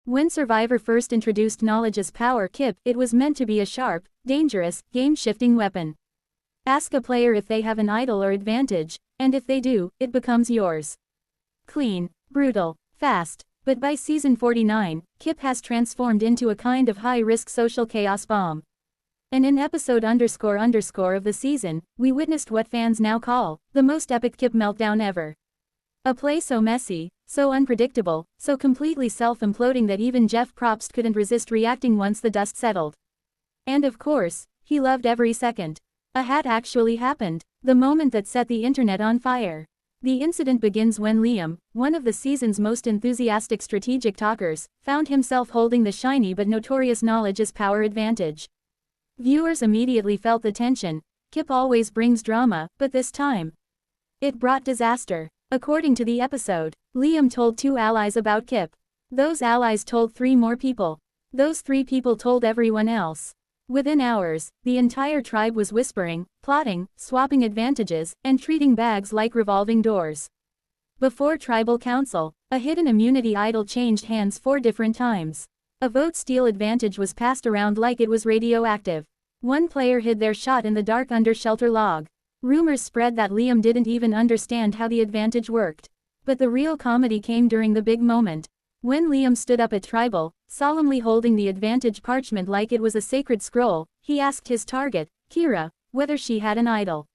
When Survivor first introduced knowledge as power Kip, it was meant to be a sharp, dangerous, game-shifting weapon. Ask a player if they have an idol or advantage, and if they do, it becomes yours. Clean, brutal, fast. But by season 49, Kip has transformed into a kind of high-risk social chaos bomb. And in episode ___ of the season, we witnessed what fans now call the most epic Kip meltdown ever. A play so messy, so unpredictable, so completely self-imploding that even Jeff Probst couldn't resist reacting once the dust settled. And of course, he loved every second. A hat actually happened, the moment that set the internet on fire. The incident begins when Liam, one of the season's most enthusiastic strategic talkers, found himself holding the shiny but notorious knowledge as power advantage. Viewers immediately felt the tension. Kip always brings drama, but this time, it brought disaster. According to the episode, Liam told 2 allies about Kip. Those allies told 3 more people. Those 3 people told everyone else. Within hours, the entire tribe was whispering, plotting, swapping advantages, and treating bags like revolving doors. Before tribal council, a hidden immunity idol changed hands 4 different times. A vote steal advantage was passed around like it was radioactive. One player hid their shot in the dark under shelter log. Rumors spread that Liam didn't even understand how the advantage worked. But the real comedy came during the big moment. When Liam stood up at tribal, solemnly holding the advantage parchment like it was a sacred scroll, he asked his target, Kira, whether she had an idol.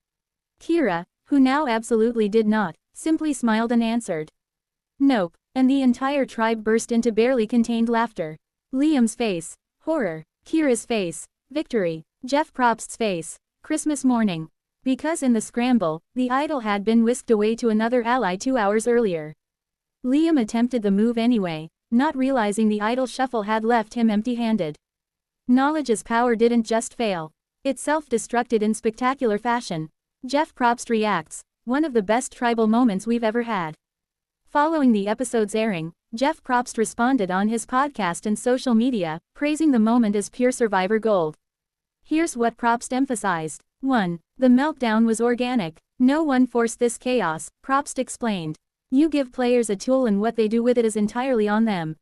Kira, who now absolutely did not, simply smiled and answered, "Nope," and the entire tribe burst into barely contained laughter. Liam's face, horror. Kira's face, victory. Jeff Probst's face, Christmas morning. Because in the scramble, the idol had been whisked away to another ally 2 hours earlier. Liam attempted the move anyway, not realizing the idol shuffle had left him empty-handed. Knowledge as power didn't just fail. It self-destructed in spectacular fashion. Jeff Probst reacts, one of the best tribal moments we've ever had. Following the episode's airing, Jeff Probst responded on his podcast and social media, praising the moment as pure Survivor gold. Here's what Probst emphasized. 1. The meltdown was organic. No one forced this chaos, Probst explained. You give players a tool and what they do with it is entirely on them.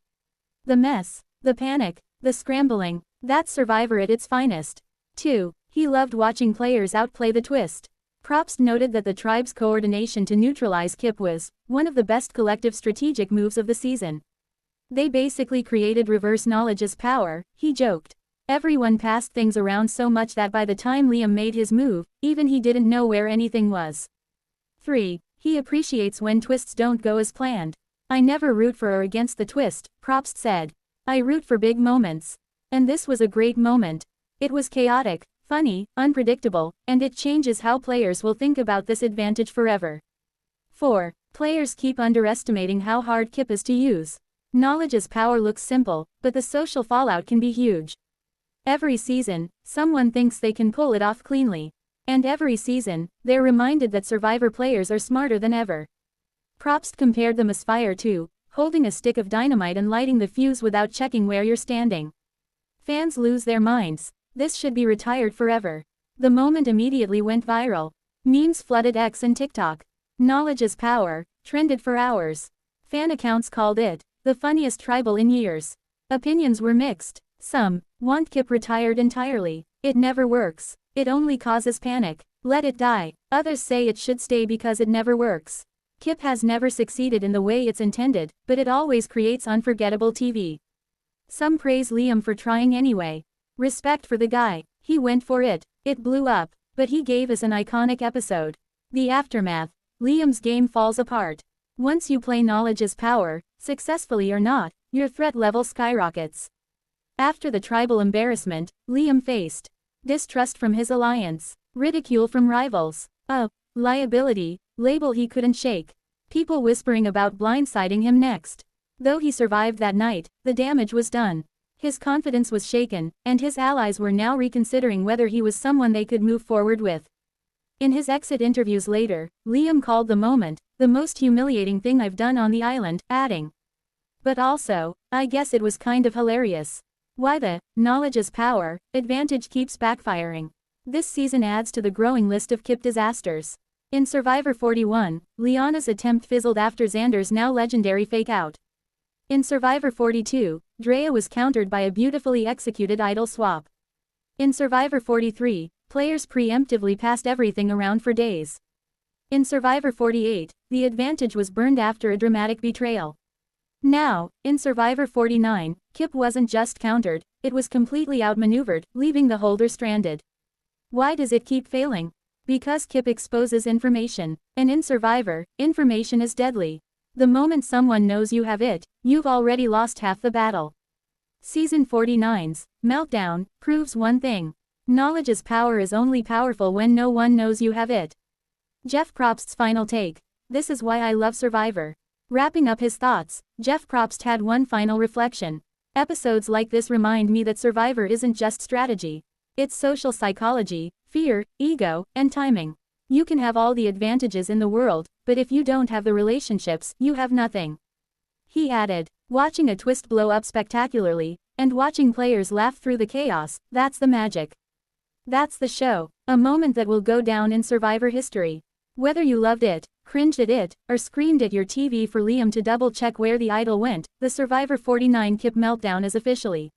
The mess, the panic, the scrambling, that's Survivor at its finest. 2. He loved watching players outplay the twist. Probst noted that the tribe's coordination to neutralize Kip was one of the best collective strategic moves of the season. They basically created reverse knowledge as power, he joked. Everyone passed things around so much that by the time Liam made his move, even he didn't know where anything was. 3. He appreciates when twists don't go as planned. I never root for or against the twist, Probst said. I root for big moments. And this was a great moment. It was chaotic, funny, unpredictable, and it changes how players will think about this advantage forever. 4. Players keep underestimating how hard Kip is to use. Knowledge as power looks simple, but the social fallout can be huge. Every season, someone thinks they can pull it off cleanly. And every season, they're reminded that Survivor players are smarter than ever. Probst compared them as fire to holding a stick of dynamite and lighting the fuse without checking where you're standing. Fans lose their minds. This should be retired forever. The moment immediately went viral. Memes flooded X and TikTok. Knowledge as power trended for hours. Fan accounts called it the funniest tribal in years. Opinions were mixed. Some want Kip retired entirely. It never works. It only causes panic. Let it die. Others say it should stay because it never works. Kip has never succeeded in the way it's intended, but it always creates unforgettable TV. Some praise Liam for trying anyway. Respect for the guy. He went for it. It blew up, but he gave us an iconic episode. The aftermath. Liam's game falls apart. Once you play knowledge as power, successfully or not, your threat level skyrockets. After the tribal embarrassment, Liam faced distrust from his alliance, ridicule from rivals, a liability label he couldn't shake. People whispering about blindsiding him next. Though he survived that night, the damage was done. His confidence was shaken, and his allies were now reconsidering whether he was someone they could move forward with. In his exit interviews later, Liam called the moment the most humiliating thing I've done on the island, adding, "But also, I guess it was kind of hilarious." Why the knowledge as power advantage keeps backfiring. This season adds to the growing list of Kip disasters. In Survivor 41, Liana's attempt fizzled after Xander's now legendary fake-out. In Survivor 42, Drea was countered by a beautifully executed idol swap. In Survivor 43, players preemptively passed everything around for days. In Survivor 48, the advantage was burned after a dramatic betrayal. Now, in Survivor 49, Kip wasn't just countered, it was completely outmaneuvered, leaving the holder stranded. Why does it keep failing? Because Kip exposes information, and in Survivor, information is deadly. The moment someone knows you have it, you've already lost half the battle. Season 49's Meltdown proves one thing. Knowledge's power is only powerful when no one knows you have it. Jeff Probst's final take. This is why I love Survivor. Wrapping up his thoughts, Jeff Probst had one final reflection. Episodes like this remind me that Survivor isn't just strategy. It's social psychology, fear, ego, and timing. You can have all the advantages in the world, but if you don't have the relationships, you have nothing. He added, watching a twist blow up spectacularly, and watching players laugh through the chaos, that's the magic. That's the show, a moment that will go down in Survivor history. Whether you loved it, cringed at it, or screamed at your TV for Liam to double-check where the idol went, the Survivor 49 Kip meltdown is officially